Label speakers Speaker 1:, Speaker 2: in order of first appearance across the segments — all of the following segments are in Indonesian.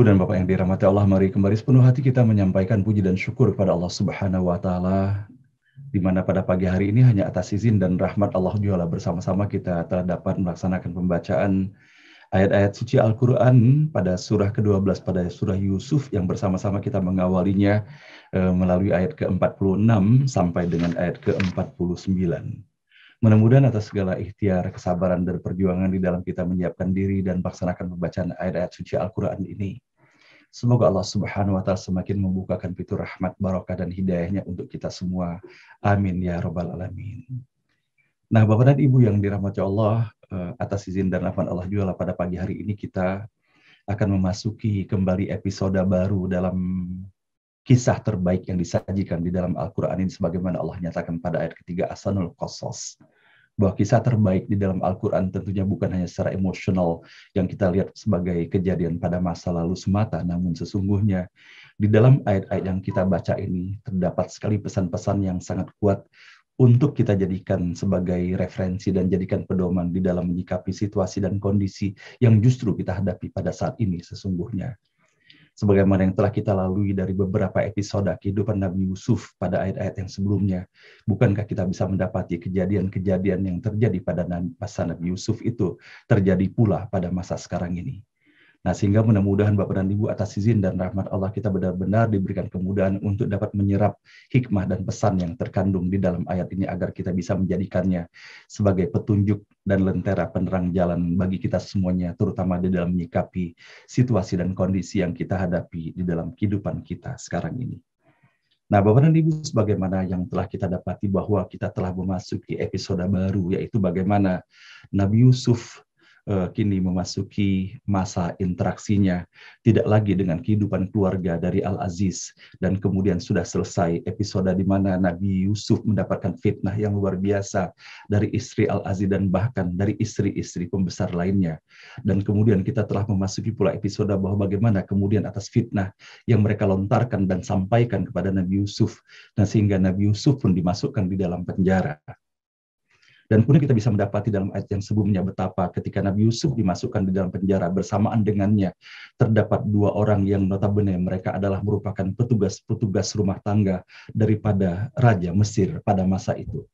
Speaker 1: dan Bapak yang dirahmati Allah, mari kembali sepenuh hati kita menyampaikan puji dan syukur kepada Allah Subhanahu wa taala, di mana pada pagi hari ini hanya atas izin dan rahmat Allah Jualla bersama-sama kita telah dapat melaksanakan pembacaan ayat-ayat suci Al-Qur'an pada surah ke-12 pada surah Yusuf yang bersama-sama kita mengawalinya melalui ayat ke-46 sampai dengan ayat ke-49. Mudah-mudahan atas segala ikhtiar, kesabaran, dan perjuangan di dalam kita menyiapkan diri dan melaksanakan pembacaan ayat-ayat suci Al-Quran ini, semoga Allah Subhanahu wa Ta'ala semakin membukakan pintu rahmat, barokah, dan hidayahnya untuk kita semua. Amin ya Rabbal Alamin. Nah, Bapak dan Ibu yang dirahmati Allah, atas izin dan rahmat Allah juga pada pagi hari ini kita akan memasuki kembali episode baru dalam kisah terbaik yang disajikan di dalam Al-Quran ini, sebagaimana Allah nyatakan pada ayat ketiga Ahsanul Qasas, bahwa kisah terbaik di dalam Al-Quran tentunya bukan hanya secara emosional yang kita lihat sebagai kejadian pada masa lalu semata, namun sesungguhnya di dalam ayat-ayat yang kita baca ini terdapat sekali pesan-pesan yang sangat kuat untuk kita jadikan sebagai referensi dan jadikan pedoman di dalam menyikapi situasi dan kondisi yang justru kita hadapi pada saat ini sesungguhnya. Sebagaimana yang telah kita lalui dari beberapa episode kehidupan Nabi Yusuf pada ayat-ayat yang sebelumnya, bukankah kita bisa mendapati kejadian-kejadian yang terjadi pada masa Nabi Yusuf itu terjadi pula pada masa sekarang ini. Nah, sehingga mudah-mudahan Bapak dan Ibu atas izin dan rahmat Allah kita benar-benar diberikan kemudahan untuk dapat menyerap hikmah dan pesan yang terkandung di dalam ayat ini agar kita bisa menjadikannya sebagai petunjuk dan lentera penerang jalan bagi kita semuanya, terutama di dalam menyikapi situasi dan kondisi yang kita hadapi di dalam kehidupan kita sekarang ini. Nah, Bapak dan Ibu, sebagaimana yang telah kita dapati bahwa kita telah memasuki episode baru, yaitu bagaimana Nabi Yusuf kini memasuki masa interaksinya, tidak lagi dengan kehidupan keluarga dari Al-Aziz, dan kemudian sudah selesai episode di mana Nabi Yusuf mendapatkan fitnah yang luar biasa dari istri Al-Aziz dan bahkan dari istri-istri pembesar lainnya. Dan kemudian kita telah memasuki pula episode bahwa bagaimana kemudian atas fitnah yang mereka lontarkan dan sampaikan kepada Nabi Yusuf, dan sehingga Nabi Yusuf pun dimasukkan di dalam penjara. Dan kemudian kita bisa mendapati dalam ayat yang sebelumnya betapa ketika Nabi Yusuf dimasukkan di dalam penjara, bersamaan dengannya terdapat dua orang yang notabene mereka adalah merupakan petugas-petugas rumah tangga daripada Raja Mesir pada masa itu.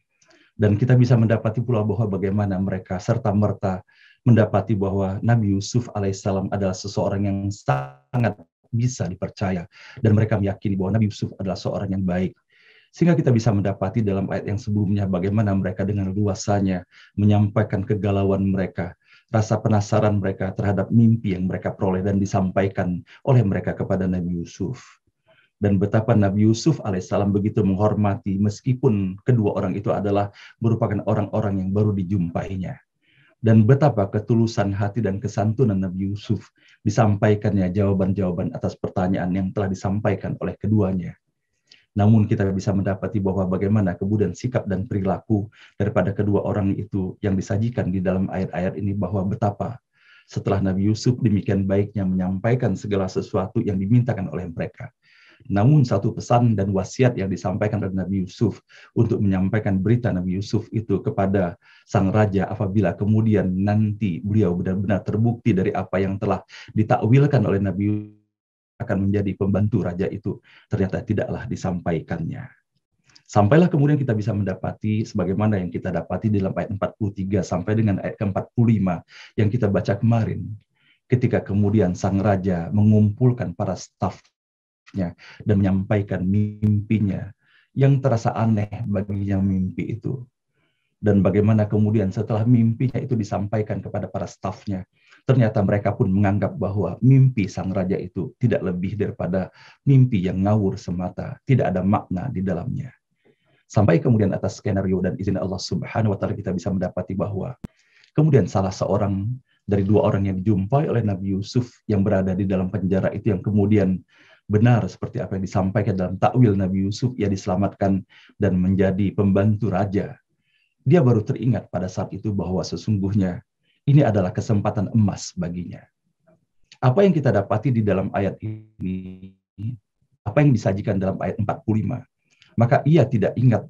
Speaker 1: Dan kita bisa mendapati pula bahwa bagaimana mereka serta-merta mendapati bahwa Nabi Yusuf alaihissalam adalah seseorang yang sangat bisa dipercaya. Dan mereka meyakini bahwa Nabi Yusuf adalah seorang yang baik. Sehingga kita bisa mendapati dalam ayat yang sebelumnya bagaimana mereka dengan luasanya menyampaikan kegalauan mereka, rasa penasaran mereka terhadap mimpi yang mereka peroleh dan disampaikan oleh mereka kepada Nabi Yusuf. Dan betapa Nabi Yusuf alaihissalam begitu menghormati meskipun kedua orang itu adalah merupakan orang-orang yang baru dijumpainya. Dan betapa ketulusan hati dan kesantunan Nabi Yusuf disampaikannya jawaban-jawaban atas pertanyaan yang telah disampaikan oleh keduanya. Namun kita bisa mendapati bahwa bagaimana kemudian sikap dan perilaku daripada kedua orang itu yang disajikan di dalam ayat-ayat ini, bahwa betapa setelah Nabi Yusuf demikian baiknya menyampaikan segala sesuatu yang dimintakan oleh mereka. Namun satu pesan dan wasiat yang disampaikan oleh Nabi Yusuf untuk menyampaikan berita Nabi Yusuf itu kepada sang raja apabila kemudian nanti beliau benar-benar terbukti dari apa yang telah ditakwilkan oleh Nabi Yusuf akan menjadi pembantu raja itu, ternyata tidaklah disampaikannya. Sampailah kemudian kita bisa mendapati sebagaimana yang kita dapati dalam ayat 43 sampai dengan ayat ke-45 yang kita baca kemarin. Ketika kemudian sang raja mengumpulkan para stafnya dan menyampaikan mimpinya yang terasa aneh baginya mimpi itu. Dan bagaimana kemudian setelah mimpinya itu disampaikan kepada para stafnya, ternyata mereka pun menganggap bahwa mimpi sang raja itu tidak lebih daripada mimpi yang ngawur semata, tidak ada makna di dalamnya. Sampai kemudian atas skenario dan izin Allah Subhanahu wa Ta'ala kita bisa mendapati bahwa kemudian salah seorang dari dua orang yang dijumpai oleh Nabi Yusuf yang berada di dalam penjara itu, yang kemudian benar seperti apa yang disampaikan dalam takwil Nabi Yusuf, ia diselamatkan dan menjadi pembantu raja. Dia baru teringat pada saat itu bahwa sesungguhnya ini adalah kesempatan emas baginya. Apa yang kita dapati di dalam ayat ini, apa yang disajikan dalam ayat 45, maka ia tidak ingat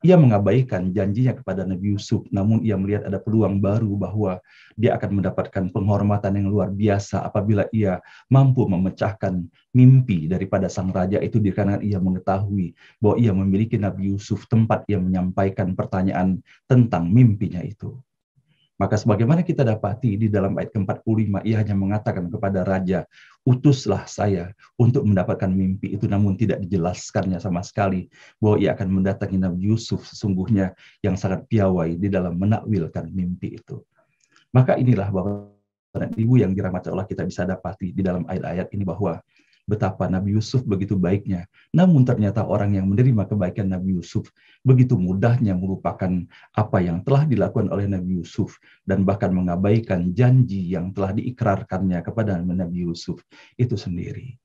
Speaker 1: ia mengabaikan janjinya kepada Nabi Yusuf, namun ia melihat ada peluang baru bahwa dia akan mendapatkan penghormatan yang luar biasa apabila ia mampu memecahkan mimpi daripada sang raja itu, dikarenakan ia mengetahui bahwa ia memiliki Nabi Yusuf, tempat ia menyampaikan pertanyaan tentang mimpinya itu. Maka sebagaimana kita dapati di dalam ayat ke-45, ia hanya mengatakan kepada raja, utuslah saya untuk mendapatkan mimpi itu, namun tidak dijelaskannya sama sekali bahwa ia akan mendatangi Nabi Yusuf sesungguhnya yang sangat piawai di dalam menakwilkan mimpi itu. Maka inilah Bapak dan Ibu yang dirahmati Allah, kita bisa dapati di dalam ayat-ayat ini bahwa betapa Nabi Yusuf begitu baiknya, namun ternyata orang yang menerima kebaikan Nabi Yusuf begitu mudahnya melupakan apa yang telah dilakukan oleh Nabi Yusuf dan bahkan mengabaikan janji yang telah diikrarkannya kepada Nabi Yusuf itu sendiri.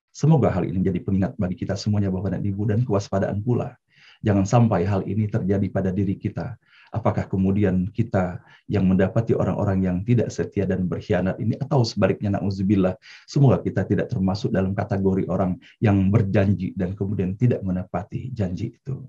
Speaker 1: Semoga hal ini menjadi pengingat bagi kita semuanya Bapak dan Ibu, dan kewaspadaan pula. Jangan sampai hal ini terjadi pada diri kita. Apakah kemudian kita yang mendapati orang-orang yang tidak setia dan berkhianat ini, atau sebaliknya na'udzubillah, semoga kita tidak termasuk dalam kategori orang yang berjanji dan kemudian tidak menepati janji itu.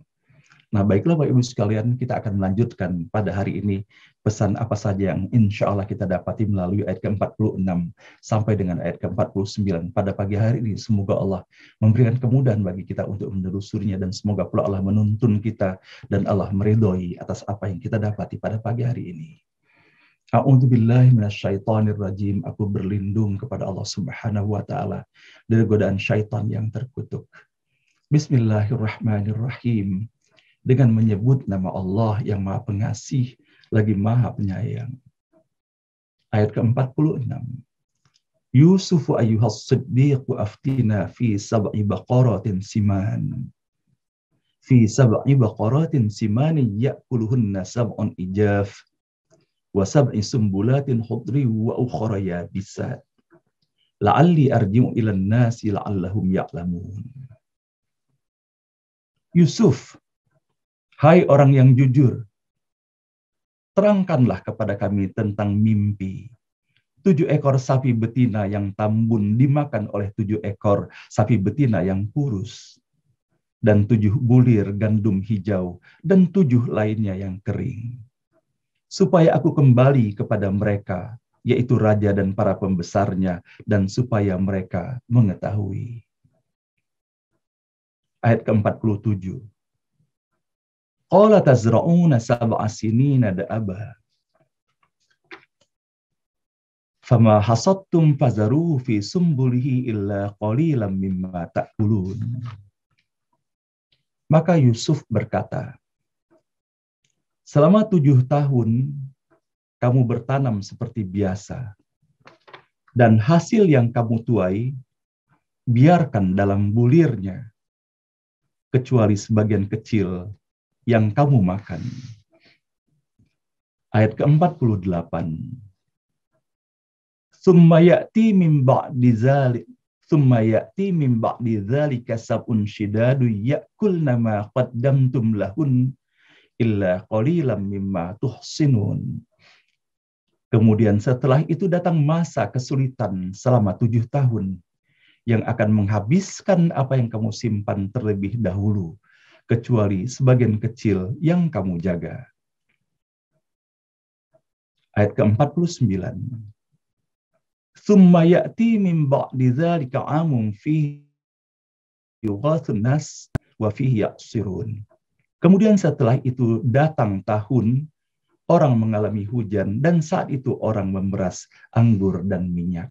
Speaker 1: Nah, baiklah Bapak Ibu sekalian, kita akan melanjutkan pada hari ini pesan apa saja yang insya Allah kita dapati melalui ayat ke-46 sampai dengan ayat ke-49 pada pagi hari ini. Semoga Allah memberikan kemudahan bagi kita untuk menelusurinya, dan semoga pula Allah menuntun kita dan Allah meridhoi atas apa yang kita dapati pada pagi hari ini. A'udzubillahi minasyaitonirrajim. Aku berlindung kepada Allah Subhanahu wa taala dari godaan syaitan yang terkutuk. Bismillahirrahmanirrahim. Dengan menyebut nama Allah yang Maha Pengasih lagi Maha Penyayang. Ayat ke-46. Yusuf ayyuhas siddiqu aftina fi sab'i baqaratin siman. Fi sab'i baqaratin simani ya'kuluhunna sab'un ijaf wa sab'i sumbulatin khudri wa ukhra yabisat. La'alli arji'u ilan nasi la'allahum ya'lamun. Yusuf, hai orang yang jujur, terangkanlah kepada kami tentang mimpi 7 ekor sapi betina yang tambun dimakan oleh 7 ekor sapi betina yang kurus, dan 7 bulir gandum hijau, dan 7 lainnya yang kering, supaya aku kembali kepada mereka, yaitu raja dan para pembesarnya, dan supaya mereka mengetahui. Ayat ke-47. Qala tazra'una sab'a sinina da'aba. Fama hasadtum fazaruhu fi sumbulihi illa qalilan mimma ta'kulun. Maka Yusuf berkata, selama 7 tahun kamu bertanam seperti biasa, dan hasil yang kamu tuai biarkan dalam bulirnya, kecuali sebagian kecil yang kamu makan. Ayat ke-48. Summa ya'ti min ba'di dzalika sab'un shidadu ya'kulna ma qaddamtum lahun illa qalilan mimma tuhsinun. Kemudian setelah itu datang masa kesulitan selama 7 tahun yang akan menghabiskan apa yang kamu simpan terlebih dahulu, kecuali sebagian kecil yang kamu jaga. Ayat ke-49. Tsumma ya'ti min ba'di dzalika 'amun fihi yughathun nas wa fihi ya'sirun. Kemudian setelah itu datang tahun orang mengalami hujan, dan saat itu orang memeras anggur dan minyak.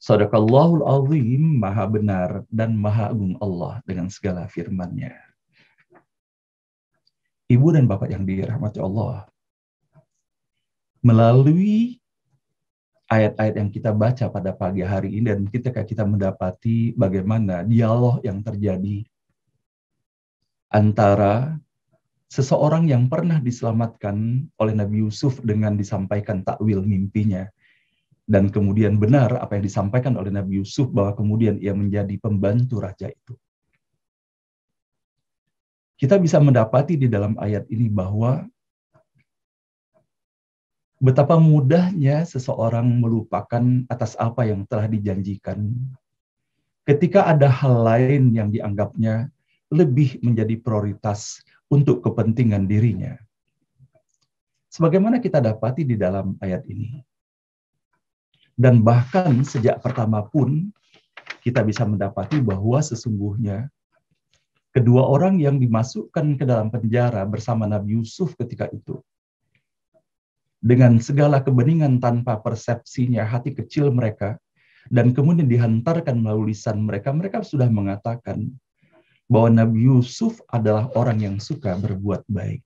Speaker 1: Shadaqallahul azim, maha benar dan maha agung Allah dengan segala firman-Nya. Ibu dan Bapak yang dirahmati Allah, melalui ayat-ayat yang kita baca pada pagi hari ini, dan ketika kita mendapati bagaimana dialog yang terjadi antara seseorang yang pernah diselamatkan oleh Nabi Yusuf dengan disampaikan takwil mimpinya, dan kemudian benar apa yang disampaikan oleh Nabi Yusuf bahwa kemudian ia menjadi pembantu raja itu. Kita bisa mendapati di dalam ayat ini bahwa betapa mudahnya seseorang melupakan atas apa yang telah dijanjikan ketika ada hal lain yang dianggapnya lebih menjadi prioritas untuk kepentingan dirinya. Sebagaimana kita dapati di dalam ayat ini. Dan bahkan sejak pertama pun kita bisa mendapati bahwa sesungguhnya kedua orang yang dimasukkan ke dalam penjara bersama Nabi Yusuf ketika itu, dengan segala kebeningan tanpa persepsinya hati kecil mereka, dan kemudian dihantarkan melalui lisan mereka, mereka sudah mengatakan bahwa Nabi Yusuf adalah orang yang suka berbuat baik.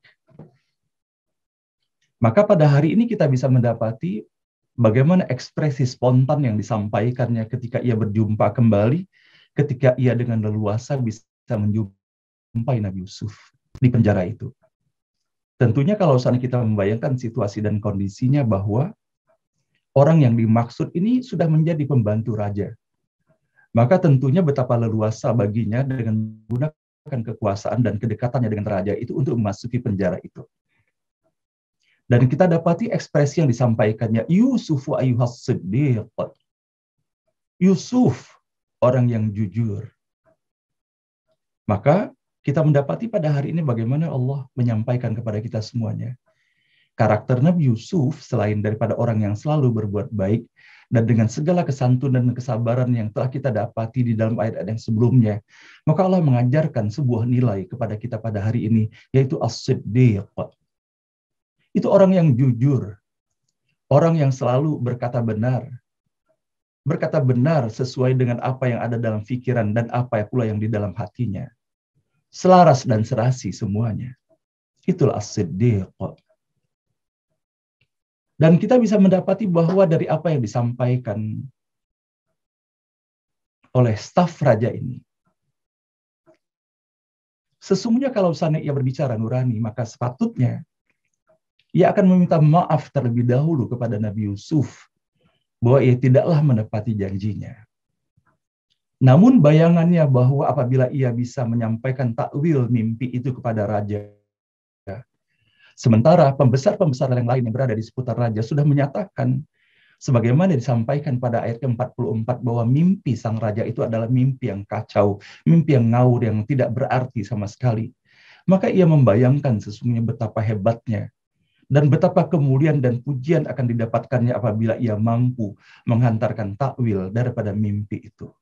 Speaker 1: Maka pada hari ini kita bisa mendapati bagaimana ekspresi spontan yang disampaikannya ketika ia berjumpa kembali, ketika ia dengan leluasa bisa menjumpai Nabi Yusuf di penjara itu. Tentunya kalau saat kita membayangkan situasi dan kondisinya bahwa orang yang dimaksud ini sudah menjadi pembantu raja, maka tentunya betapa leluasa baginya dengan menggunakan kekuasaan dan kedekatannya dengan raja itu untuk memasuki penjara itu. Dan kita dapati ekspresi yang disampaikannya, Yusuf wa ayyuhas siddiq. Yusuf, orang yang jujur. Maka kita mendapati pada hari ini bagaimana Allah menyampaikan kepada kita semuanya. Karakter Nabi Yusuf selain daripada orang yang selalu berbuat baik, dan dengan segala kesantunan dan kesabaran yang telah kita dapati di dalam ayat-ayat yang sebelumnya, maka Allah mengajarkan sebuah nilai kepada kita pada hari ini, yaitu as-siddiq. Itu orang yang jujur, orang yang selalu berkata benar sesuai dengan apa yang ada dalam pikiran dan apa pula yang di dalam hatinya. Selaras dan serasi semuanya. Itulah as-siddiq. Dan kita bisa mendapati bahwa dari apa yang disampaikan oleh staf raja ini, sesungguhnya kalau seandainya ia berbicara nurani, maka sepatutnya ia akan meminta maaf terlebih dahulu kepada Nabi Yusuf bahwa ia tidaklah menepati janjinya. Namun bayangannya bahwa apabila ia bisa menyampaikan takwil mimpi itu kepada raja, sementara pembesar-pembesar yang lain yang berada di seputar raja sudah menyatakan, sebagaimana disampaikan pada ayat ke-44 bahwa mimpi sang raja itu adalah mimpi yang kacau, mimpi yang ngawur, yang tidak berarti sama sekali. Maka ia membayangkan sesungguhnya betapa hebatnya dan betapa kemuliaan dan pujian akan didapatkannya apabila ia mampu menghantarkan takwil daripada mimpi itu.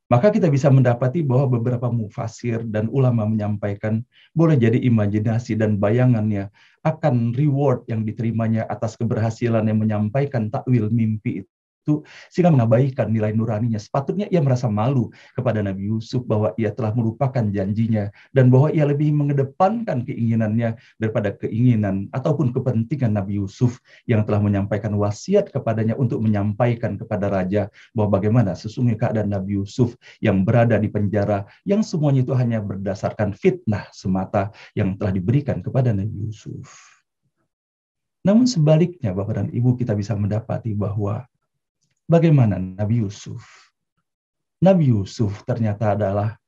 Speaker 1: Maka kita bisa mendapati bahwa beberapa mufasir dan ulama menyampaikan boleh jadi imajinasi dan bayangannya akan reward yang diterimanya atas keberhasilan yang menyampaikan takwil mimpi itu, sehingga mengabaikan nilai nuraninya. Sepatutnya ia merasa malu kepada Nabi Yusuf bahwa ia telah melupakan janjinya dan bahwa ia lebih mengedepankan keinginannya daripada keinginan ataupun kepentingan Nabi Yusuf yang telah menyampaikan wasiat kepadanya untuk menyampaikan kepada raja bahwa bagaimana sesungguhnya keadaan Nabi Yusuf yang berada di penjara, yang semuanya itu hanya berdasarkan fitnah semata yang telah diberikan kepada Nabi Yusuf. Namun sebaliknya Bapak dan Ibu, kita bisa mendapati bahwa bagaimana Nabi Yusuf? Nabi Yusuf ternyata adalah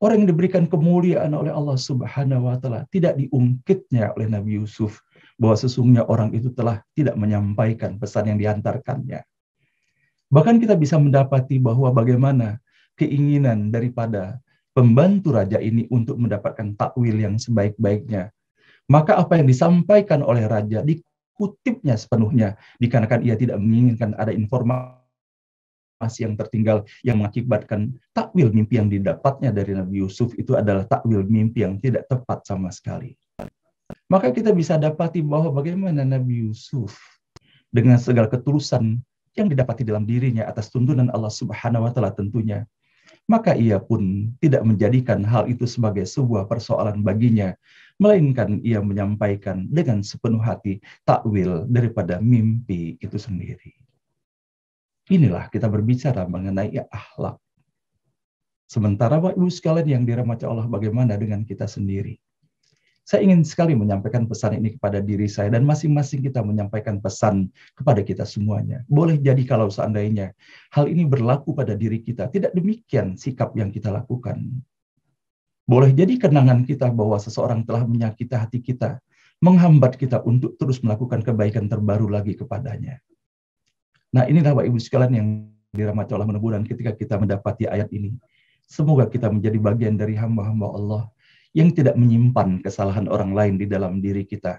Speaker 1: orang yang diberikan kemuliaan oleh Allah Subhanahu wa Ta'ala. Tidak diungkitnya oleh Nabi Yusuf bahwa sesungguhnya orang itu telah tidak menyampaikan pesan yang diantarkannya. Bahkan kita bisa mendapati bahwa bagaimana keinginan daripada pembantu raja ini untuk mendapatkan takwil yang sebaik-baiknya. Maka apa yang disampaikan oleh raja kutipnya sepenuhnya, dikarenakan ia tidak menginginkan ada informasi yang tertinggal yang mengakibatkan takwil mimpi yang didapatnya dari Nabi Yusuf itu adalah takwil mimpi yang tidak tepat sama sekali. Maka kita bisa dapati bahwa bagaimana Nabi Yusuf dengan segala ketulusan yang didapati dalam dirinya atas tuntunan Allah Subhanahu wa Ta'ala tentunya, maka ia pun tidak menjadikan hal itu sebagai sebuah persoalan baginya, melainkan ia menyampaikan dengan sepenuh hati takwil daripada mimpi itu sendiri. Inilah kita berbicara mengenai akhlak. Sementara Bapak Ibu sekalian yang dirahmati Allah, bagaimana dengan kita sendiri? Saya ingin sekali menyampaikan pesan ini kepada diri saya dan masing-masing kita menyampaikan pesan kepada kita semuanya. Boleh jadi kalau seandainya hal ini berlaku pada diri kita, tidak demikian sikap yang kita lakukan. Boleh jadi kenangan kita bahwa seseorang telah menyakiti hati kita, menghambat kita untuk terus melakukan kebaikan terbaru lagi kepadanya. Nah, inilah Bapak Ibu sekalian yang dirahmati Allah, mudah-mudahan ketika kita mendapati ayat ini, Semoga kita menjadi bagian dari hamba-hamba Allah yang tidak menyimpan kesalahan orang lain di dalam diri kita.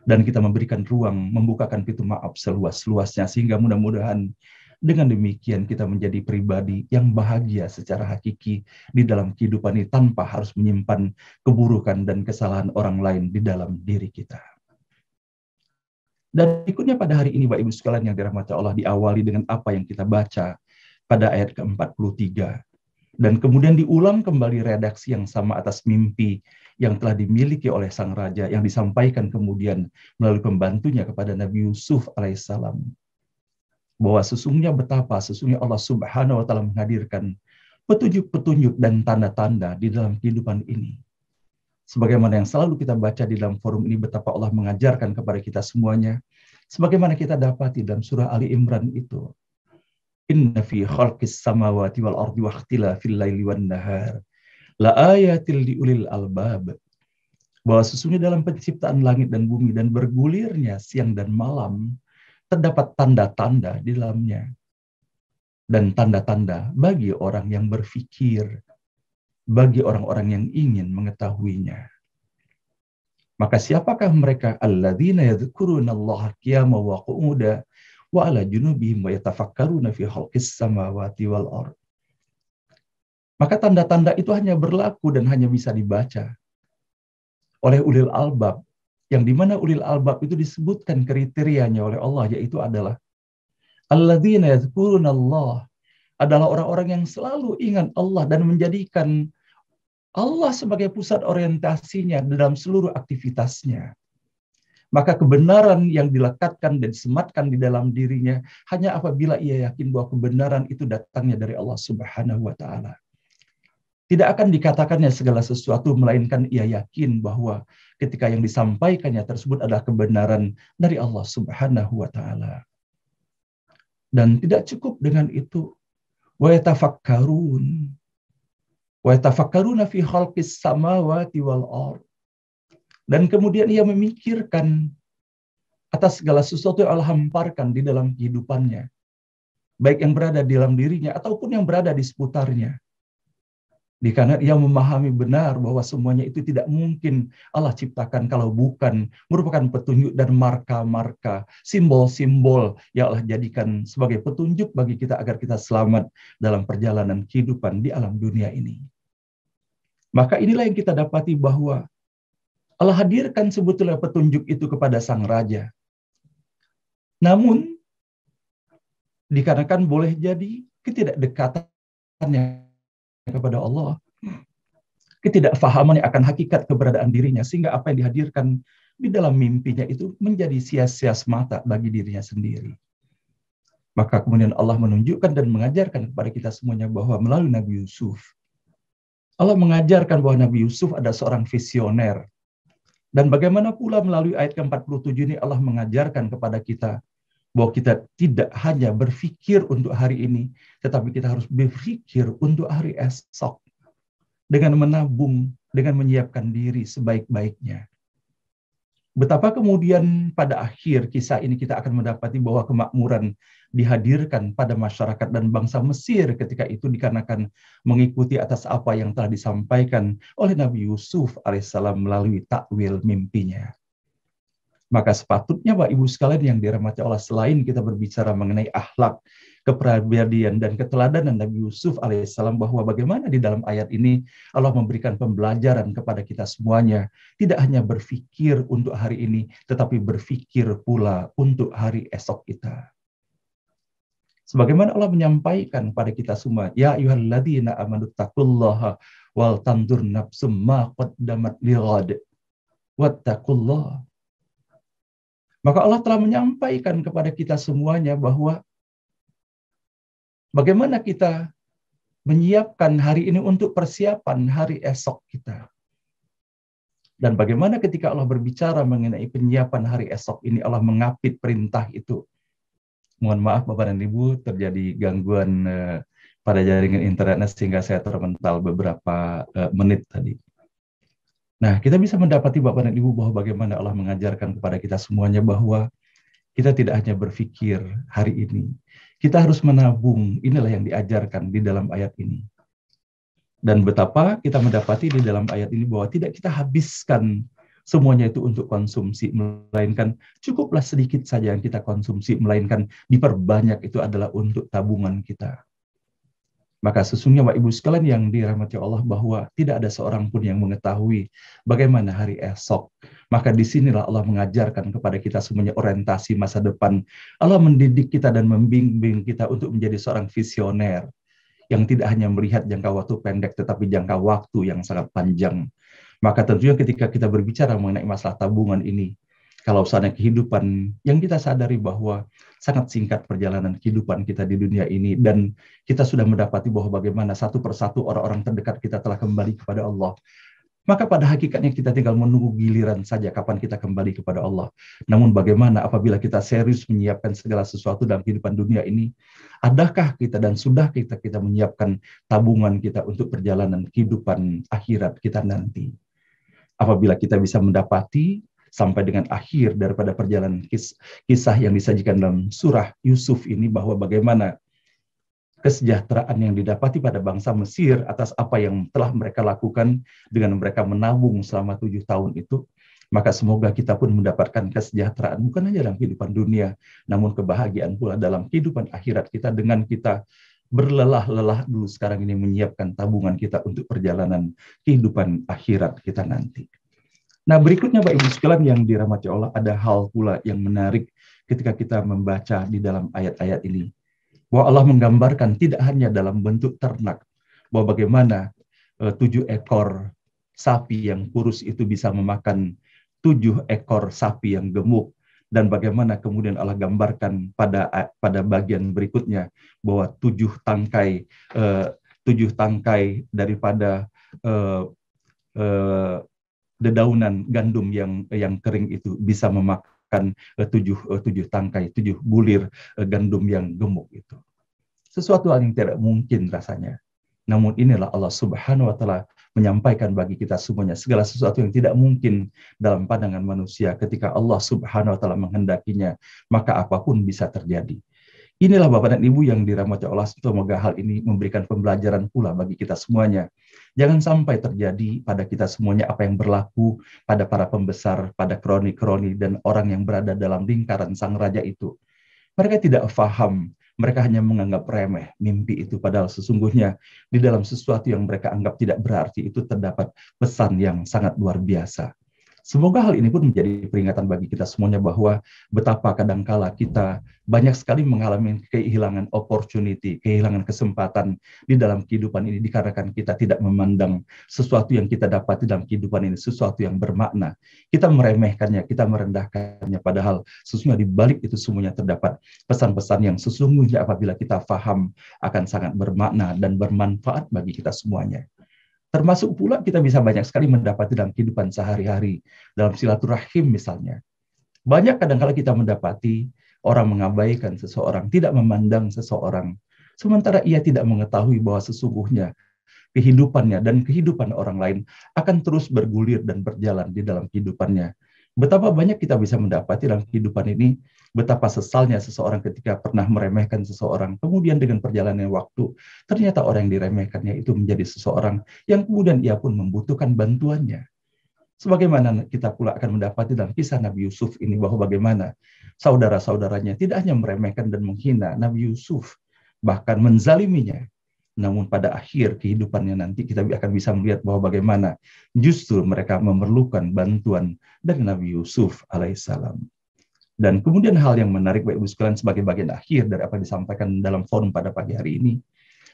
Speaker 1: Dan kita memberikan ruang, membukakan pintu maaf seluas-luasnya, sehingga mudah-mudahan dengan demikian kita menjadi pribadi yang bahagia secara hakiki di dalam kehidupan ini tanpa harus menyimpan keburukan dan kesalahan orang lain di dalam diri kita. Dan berikutnya pada hari ini, Bapak Ibu sekalian yang dirahmati Allah, diawali dengan apa yang kita baca pada ayat ke-43. Dan kemudian diulang kembali redaksi yang sama atas mimpi yang telah dimiliki oleh sang raja, yang disampaikan kemudian melalui pembantunya kepada Nabi Yusuf alaihissalam. Bahwa sesungguhnya Allah Subhanahu wa Ta'ala menghadirkan petunjuk-petunjuk dan tanda-tanda di dalam kehidupan ini. Sebagaimana yang selalu kita baca di dalam forum ini, betapa Allah mengajarkan kepada kita semuanya, sebagaimana kita dapati dalam surah Ali Imran itu. Inna fi khalqis samawati wal ardi wa ikhtilafil laili wan nahar la ayatil liulil albab. Bahwa sesungguhnya dalam penciptaan langit dan bumi dan bergulirnya siang dan malam terdapat tanda-tanda di dalamnya. Dan tanda-tanda bagi orang yang berfikir, bagi orang-orang yang ingin mengetahuinya. Maka siapakah mereka? Alladzina yadhkurunallaha qiyaman wa qu'udan wa ala junubihim wa yatafakkaruna fi khalqis samawati wal ardh. Maka tanda-tanda itu hanya berlaku dan hanya bisa dibaca oleh ulil albab, yang dimana ulil albab itu disebutkan kriterianya oleh Allah, yaitu adalah alladzina yadhkurunallah, adalah orang-orang yang selalu ingat Allah dan menjadikan Allah sebagai pusat orientasinya dalam seluruh aktivitasnya. Maka kebenaran yang dilekatkan dan disematkan di dalam dirinya hanya apabila ia yakin bahwa kebenaran itu datangnya dari Allah Subhanahu wa Ta'ala. Tidak akan dikatakannya segala sesuatu, melainkan ia yakin bahwa ketika yang disampaikannya tersebut adalah kebenaran dari Allah Subhanahu wa Ta'ala. Dan tidak cukup dengan itu. Wa yatafakkaruna fi khalqis samawati wal ardh. Dan kemudian ia memikirkan atas segala sesuatu yang Allah hamparkan di dalam kehidupannya. Baik yang berada di dalam dirinya ataupun yang berada di seputarnya. Dikarenakan ia memahami benar bahwa semuanya itu tidak mungkin Allah ciptakan kalau bukan merupakan petunjuk dan marka-marka, simbol-simbol yang Allah jadikan sebagai petunjuk bagi kita agar kita selamat dalam perjalanan kehidupan di alam dunia ini. Maka inilah yang kita dapati bahwa Allah hadirkan sebetulnya petunjuk itu kepada sang raja. Namun, dikarenakan boleh jadi ketidakdekatannya kepada Allah, ketidakfahamannya akan hakikat keberadaan dirinya, sehingga apa yang dihadirkan di dalam mimpinya itu menjadi sia-sia semata bagi dirinya sendiri. Maka kemudian Allah menunjukkan dan mengajarkan kepada kita semuanya bahwa melalui Nabi Yusuf, Allah mengajarkan bahwa Nabi Yusuf adalah seorang visioner. Dan bagaimana pula melalui ayat ke-47 ini Allah mengajarkan kepada kita bahwa kita tidak hanya berpikir untuk hari ini, tetapi kita harus berpikir untuk hari esok. Dengan menabung, dengan menyiapkan diri sebaik-baiknya. Betapa kemudian pada akhir kisah ini kita akan mendapati bahwa kemakmuran dihadirkan pada masyarakat dan bangsa Mesir ketika itu dikarenakan mengikuti atas apa yang telah disampaikan oleh Nabi Yusuf alaihissalam melalui takwil mimpinya. Maka sepatutnya Bapak Ibu sekalian yang dirahmati Allah, selain kita berbicara mengenai akhlak, kepribadian dan keteladanan Nabi Yusuf alaihissalam, bahwa bagaimana di dalam ayat ini Allah memberikan pembelajaran kepada kita semuanya, tidak hanya berpikir untuk hari ini, tetapi berpikir pula untuk hari esok kita. Sebagaimana Allah menyampaikan pada kita semua, ya ayyuhalladzina amanu taqullaha wal tanzur nafsum ma qaddamat lighad wattaqullah. Maka Allah telah menyampaikan kepada kita semuanya bahwa bagaimana kita menyiapkan hari ini untuk persiapan hari esok kita. Dan bagaimana ketika Allah berbicara mengenai penyiapan hari esok ini, Allah mengapit perintah itu. Mohon maaf Bapak dan Ibu, terjadi gangguan pada jaringan internet sehingga saya termental beberapa menit tadi. Nah, kita bisa mendapati Bapak dan Ibu bahwa bagaimana Allah mengajarkan kepada kita semuanya bahwa kita tidak hanya berpikir hari ini. Kita harus menabung, inilah yang diajarkan di dalam ayat ini. Dan betapa kita mendapati di dalam ayat ini bahwa tidak kita habiskan semuanya itu untuk konsumsi, melainkan cukuplah sedikit saja yang kita konsumsi, melainkan diperbanyak itu adalah untuk tabungan kita. Maka sesungguhnya Bapak Ibu sekalian yang dirahmati Allah bahwa tidak ada seorang pun yang mengetahui bagaimana hari esok. Maka disinilah Allah mengajarkan kepada kita semuanya orientasi masa depan. Allah mendidik kita dan membimbing kita untuk menjadi seorang visioner yang tidak hanya melihat jangka waktu pendek tetapi jangka waktu yang sangat panjang. Maka tentunya ketika kita berbicara mengenai masalah tabungan ini, kalau misalnya kehidupan yang kita sadari bahwa sangat singkat perjalanan kehidupan kita di dunia ini dan kita sudah mendapati bahwa bagaimana satu persatu orang-orang terdekat kita telah kembali kepada Allah. Maka pada hakikatnya kita tinggal menunggu giliran saja kapan kita kembali kepada Allah. Namun bagaimana apabila kita serius menyiapkan segala sesuatu dalam kehidupan dunia ini, adakah kita dan sudah kita menyiapkan tabungan kita untuk perjalanan kehidupan akhirat kita nanti? Apabila kita bisa mendapati sampai dengan akhir daripada perjalanan kisah yang disajikan dalam surah Yusuf ini bahwa bagaimana kesejahteraan yang didapati pada bangsa Mesir atas apa yang telah mereka lakukan dengan mereka menabung selama 7 tahun itu, maka semoga kita pun mendapatkan kesejahteraan bukan hanya dalam kehidupan dunia, namun kebahagiaan pula dalam kehidupan akhirat kita dengan kita berlelah-lelah dulu sekarang ini menyiapkan tabungan kita untuk perjalanan kehidupan akhirat kita nanti. Nah, berikutnya Bapak Ibu sekalian yang dirahmati Allah, ada hal pula yang menarik ketika kita membaca di dalam ayat-ayat ini. Bahwa Allah menggambarkan tidak hanya dalam bentuk ternak, bahwa bagaimana 7 ekor sapi yang kurus itu bisa memakan 7 ekor sapi yang gemuk, dan bagaimana kemudian Allah gambarkan pada bagian berikutnya bahwa 7 tangkai daripada dedaunan gandum yang kering itu bisa memakan 7 tangkai, 7 bulir gandum yang gemuk itu. Sesuatu yang tidak mungkin rasanya. Namun inilah Allah Subhanahu wa Ta'ala menyampaikan bagi kita semuanya segala sesuatu yang tidak mungkin dalam pandangan manusia ketika Allah Subhanahu wa Ta'ala menghendakinya, maka apapun bisa terjadi. Inilah Bapak dan Ibu yang dirahmati Allah, semoga hal ini memberikan pembelajaran pula bagi kita semuanya. Jangan sampai terjadi pada kita semuanya apa yang berlaku pada para pembesar, pada kroni-kroni dan orang yang berada dalam lingkaran sang raja itu. Mereka tidak paham, mereka hanya menganggap remeh mimpi itu, padahal sesungguhnya di dalam sesuatu yang mereka anggap tidak berarti itu terdapat pesan yang sangat luar biasa. Semoga hal ini pun menjadi peringatan bagi kita semuanya bahwa betapa kadangkala kita banyak sekali mengalami kehilangan opportunity, kehilangan kesempatan di dalam kehidupan ini dikarenakan kita tidak memandang sesuatu yang kita dapat di dalam kehidupan ini sesuatu yang bermakna. Kita meremehkannya, kita merendahkannya, padahal sesungguhnya di balik itu semuanya terdapat pesan-pesan yang sesungguhnya apabila kita paham akan sangat bermakna dan bermanfaat bagi kita semuanya. Termasuk pula kita bisa banyak sekali mendapati dalam kehidupan sehari-hari, dalam silaturahim misalnya. Banyak kadang-kala kita mendapati orang mengabaikan seseorang, tidak memandang seseorang, sementara ia tidak mengetahui bahwa sesungguhnya kehidupannya dan kehidupan orang lain akan terus bergulir dan berjalan di dalam kehidupannya. Betapa banyak kita bisa mendapati dalam kehidupan ini, betapa sesalnya seseorang ketika pernah meremehkan seseorang, kemudian dengan perjalanan waktu, ternyata orang yang diremehkannya itu menjadi seseorang yang kemudian ia pun membutuhkan bantuannya. Sebagaimana kita pula akan mendapati dalam kisah Nabi Yusuf ini, bahwa bagaimana saudara-saudaranya tidak hanya meremehkan dan menghina Nabi Yusuf, bahkan menzaliminya. Namun pada akhir kehidupannya nanti kita akan bisa melihat bahwa bagaimana justru mereka memerlukan bantuan dari Nabi Yusuf alaihissalam. Dan kemudian hal yang menarik Bapak Ibu sekalian sebagai bagian akhir dari apa yang disampaikan dalam forum pada pagi hari ini,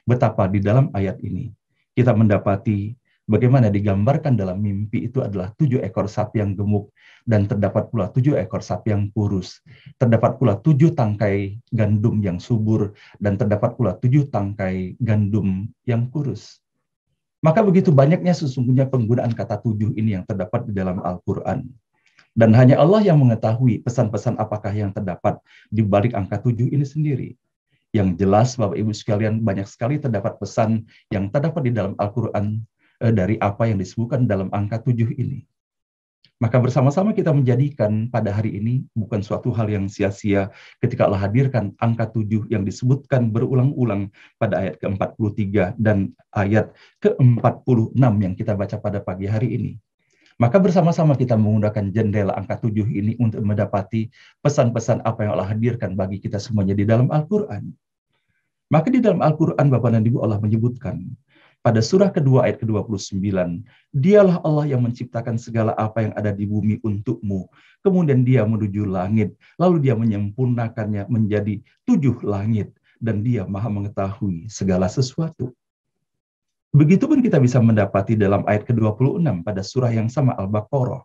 Speaker 1: betapa di dalam ayat ini kita mendapati bagaimana digambarkan dalam mimpi itu adalah 7 ekor sapi yang gemuk, dan terdapat pula 7 ekor sapi yang kurus. Terdapat pula 7 tangkai gandum yang subur, dan terdapat pula 7 tangkai gandum yang kurus. Maka begitu banyaknya sesungguhnya penggunaan kata 7 ini yang terdapat di dalam Al-Quran. Dan hanya Allah yang mengetahui pesan-pesan apakah yang terdapat di balik angka 7 ini sendiri. Yang jelas Bapak Ibu sekalian, banyak sekali terdapat pesan yang terdapat di dalam Al-Quran dari apa yang disebutkan dalam angka 7 ini. Maka bersama-sama kita menjadikan pada hari ini bukan suatu hal yang sia-sia ketika Allah hadirkan angka 7 yang disebutkan berulang-ulang pada ayat ke-43 dan ayat ke-46 yang kita baca pada pagi hari ini. Maka bersama-sama kita menggunakan jendela angka 7 ini untuk mendapati pesan-pesan apa yang Allah hadirkan bagi kita semuanya di dalam Al-Quran. Maka di dalam Al-Quran Bapak dan Ibu Allah menyebutkan pada surah kedua ayat ke-29, dialah Allah yang menciptakan segala apa yang ada di bumi untukmu. Kemudian dia menuju langit, lalu dia menyempurnakannya menjadi 7 langit. Dan dia maha mengetahui segala sesuatu. Begitupun kita bisa mendapati dalam ayat ke-26 pada surah yang sama Al-Baqarah.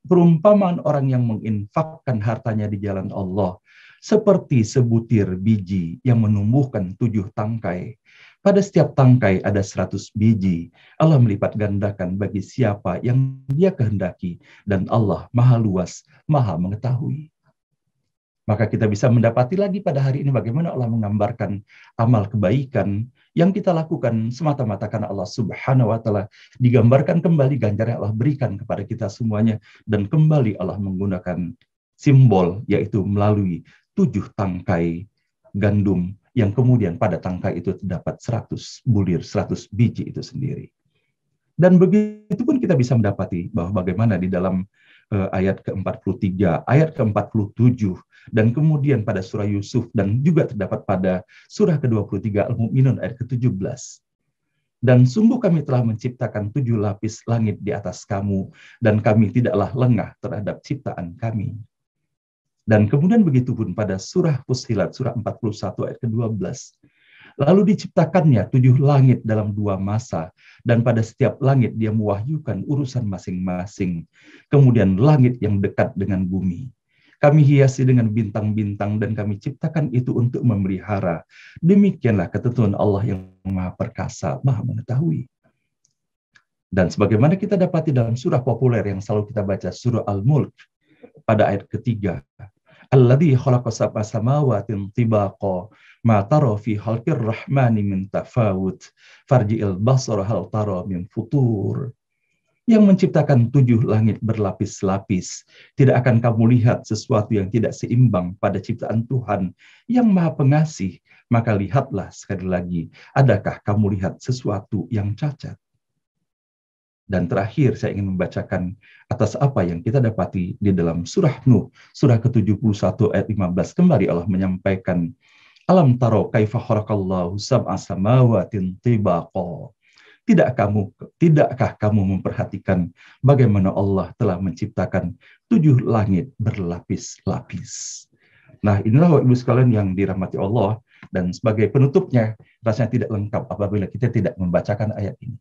Speaker 1: Perumpamaan orang yang menginfakkan hartanya di jalan Allah, seperti sebutir biji yang menumbuhkan 7 tangkai. Pada setiap tangkai ada 100 biji. Allah melipat gandakan bagi siapa yang dia kehendaki. Dan Allah maha luas, maha mengetahui. Maka kita bisa mendapati lagi pada hari ini bagaimana Allah menggambarkan amal kebaikan yang kita lakukan semata-mata karena Allah Subhanahu wa Ta'ala, digambarkan kembali ganjar yang Allah berikan kepada kita semuanya, dan kembali Allah menggunakan simbol yaitu melalui 7 tangkai gandum yang kemudian pada tangkai itu terdapat 100 bulir, 100 biji itu sendiri. Dan begitu pun kita bisa mendapati bahwa bagaimana di dalam ayat ke-43, ayat ke-47, dan kemudian pada surah Yusuf, dan juga terdapat pada surah ke-23 Al-Mu'minun ayat ke-17. Dan sungguh kami telah menciptakan 7 lapis langit di atas kamu, dan kami tidaklah lengah terhadap ciptaan kami. Dan kemudian begitu pun pada surah Fussilat, surah 41 ayat ke-12. Lalu diciptakannya 7 langit dalam 2 masa, dan pada setiap langit dia mewahyukan urusan masing-masing. Kemudian langit yang dekat dengan bumi kami hiasi dengan bintang-bintang, dan kami ciptakan itu untuk memelihara. Demikianlah ketentuan Allah yang maha perkasa, maha mengetahui. Dan sebagaimana kita dapati dalam surah populer yang selalu kita baca, surah Al-Mulk, pada ayat ketiga, Alladzi khalaqa sab'a samawatin tibaqa ma tara fi khalqir rahmani min tafawut farji'il basara hal tara min futur. Yang menciptakan 7 langit berlapis-lapis, tidak akan kamu lihat sesuatu yang tidak seimbang pada ciptaan Tuhan yang maha pengasih. Maka lihatlah sekali lagi, adakah kamu lihat sesuatu yang cacat? Dan terakhir saya ingin membacakan atas apa yang kita dapati di dalam surah Nuh, surah ke-71 ayat 15. Kembali Allah menyampaikan, Alam taro kaifa khalaqallahu sab'a samawatin tibaqa. Tidakkah kamu memperhatikan bagaimana Allah telah menciptakan 7 langit berlapis-lapis? Nah, inilah Bapak Ibu sekalian yang dirahmati Allah, dan sebagai penutupnya rasanya tidak lengkap apabila kita tidak membacakan ayat ini.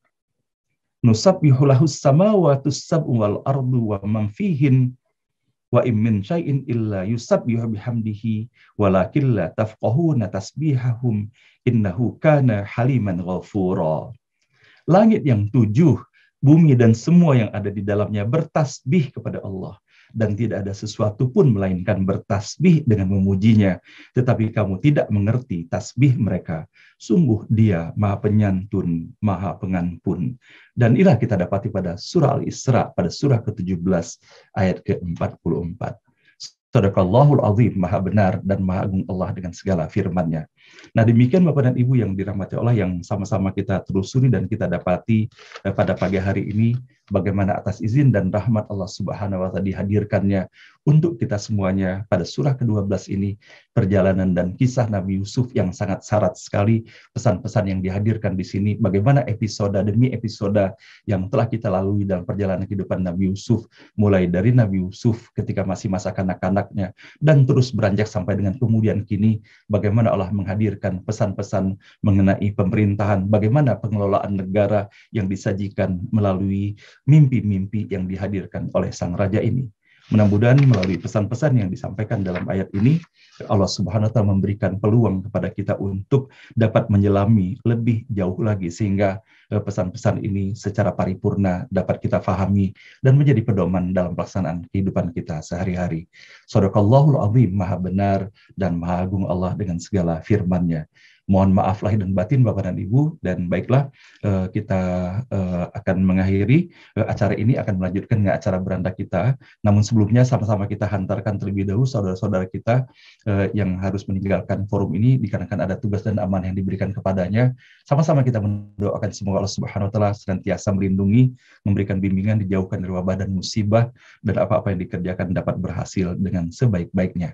Speaker 1: Nusabbihu lahus samawatus sab'u wal ardu wa man fihin wa in min syai'in illa yusabbihu bihamdihi walakin la tafqahuna tasbihahum innahu kana haliman ghafura. Langit yang 7, bumi dan semua yang ada di dalamnya bertasbih kepada Allah. Dan tidak ada sesuatu pun melainkan bertasbih dengan memujinya. Tetapi kamu tidak mengerti tasbih mereka. Sungguh dia maha penyantun, maha pengampun. Dan inilah kita dapati pada surah Al-Isra, pada surah ke-17, ayat ke-44. Sadaqallahul azim, maha benar dan maha agung Allah dengan segala firman-Nya. Nah, demikian Bapak dan Ibu yang dirahmati Allah, yang sama-sama kita telusuri dan kita dapati pada pagi hari ini, bagaimana atas izin dan rahmat Allah Subhanahu wa Ta'ala dihadirkannya untuk kita semuanya pada surah ke-12 ini, perjalanan dan kisah Nabi Yusuf yang sangat syarat sekali pesan-pesan yang dihadirkan di sini, bagaimana episode demi episode yang telah kita lalui dalam perjalanan kehidupan Nabi Yusuf, mulai dari Nabi Yusuf ketika masih masa kanak-kanaknya, dan terus beranjak sampai dengan kemudian kini, bagaimana Allah menghadirkan pesan-pesan mengenai pemerintahan, bagaimana pengelolaan negara yang disajikan melalui mimpi-mimpi yang dihadirkan oleh sang raja ini. Mudah-mudahan melalui pesan-pesan yang disampaikan dalam ayat ini, Allah Subhanahu wa Ta'ala memberikan peluang kepada kita untuk dapat menyelami lebih jauh lagi, sehingga pesan-pesan ini secara paripurna dapat kita fahami dan menjadi pedoman dalam pelaksanaan kehidupan kita sehari-hari. Shadaqallahul azim, maha benar dan maha agung Allah dengan segala firman-Nya. Mohon maaf lahir dan batin Bapak dan Ibu, dan baiklah kita akan mengakhiri acara ini, akan melanjutkan dengan acara beranda kita. Namun sebelumnya sama-sama kita hantarkan terlebih dahulu saudara-saudara kita yang harus meninggalkan forum ini dikarenakan ada tugas dan amanah yang diberikan kepadanya. Sama-sama kita mendoakan semoga Allah Subhanahu wa taala senantiasa melindungi, memberikan bimbingan, dijauhkan dari wabah dan musibah, dan apa-apa yang dikerjakan dapat berhasil dengan sebaik-baiknya.